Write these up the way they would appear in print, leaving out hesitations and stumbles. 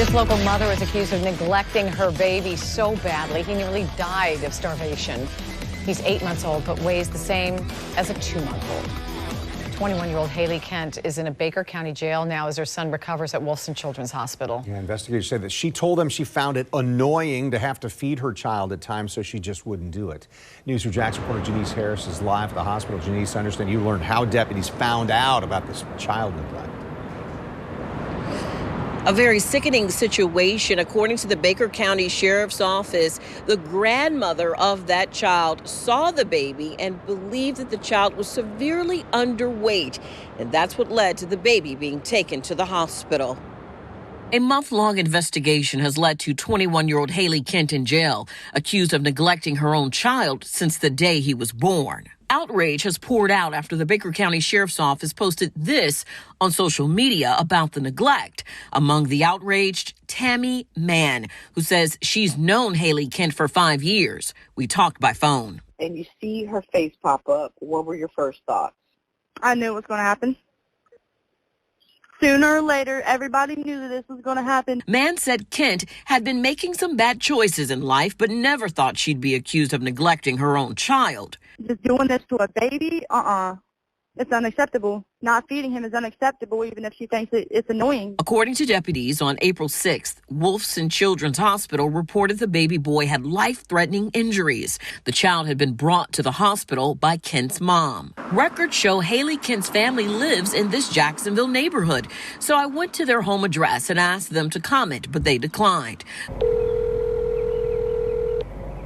This local mother is accused of neglecting her baby so badly he nearly died of starvation. He's 8 months old but weighs the same as a 2-month-old. 21-year-old Haley Kent is in a Baker County jail now as her son recovers at Wolfson Children's Hospital. Yeah, investigators say that she told them she found it annoying to have to feed her child at times, so she just wouldn't do it. News 4 Jax reporter Janice Harris is live at the hospital. Janice, I understand you learned how deputies found out about this child neglect. A very sickening situation. According to the Baker County Sheriff's Office, the grandmother of that child saw the baby and believed that the child was severely underweight, and that's what led to the baby being taken to the hospital. A month-long investigation has led to 21-year-old Haley Kent in jail, accused of neglecting her own child since the day he was born. Outrage has poured out after the Baker County Sheriff's Office posted this on social media about the neglect. Among the outraged, Tammy Mann, who says she's known Haley Kent for 5 years. We talked by phone. And you see her face pop up. What were your first thoughts? I knew it was going to happen. Sooner or later, everybody knew that this was going to happen. Mann said Kent had been making some bad choices in life, but never thought she'd be accused of neglecting her own child. Just doing this to a baby, it's unacceptable. Not feeding him is unacceptable, even if she thinks it's annoying. According to deputies, on April 6th, Wolfson Children's Hospital reported the baby boy had life-threatening injuries. The child had been brought to the hospital by Kent's mom. Records show Haley Kent's family lives in this Jacksonville neighborhood, so I went to their home address and asked them to comment, but they declined.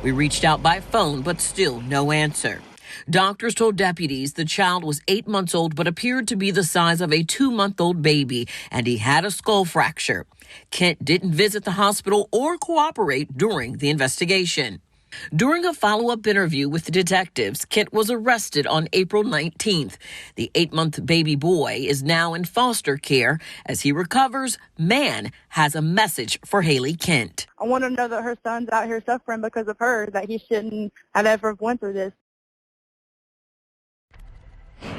We reached out by phone, but still no answer. Doctors told deputies the child was 8 months old but appeared to be the size of a 2-month-old baby, and he had a skull fracture. Kent didn't visit the hospital or cooperate during the investigation. During a follow-up interview with the detectives, Kent was arrested on April 19th. The 8-month baby boy is now in foster care. As he recovers, Mann has a message for Haley Kent. I want to know that her son's out here suffering because of her, that he shouldn't have ever went through this.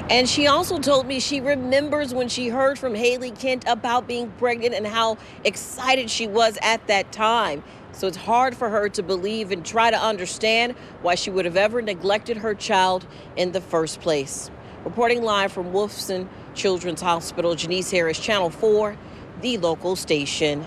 And she also told me she remembers when she heard from Haley Kent about being pregnant and how excited she was at that time. So it's hard for her to believe and try to understand why she would have ever neglected her child in the first place. Reporting live from Wolfson Children's Hospital, Janice Harris, Channel 4, the local station.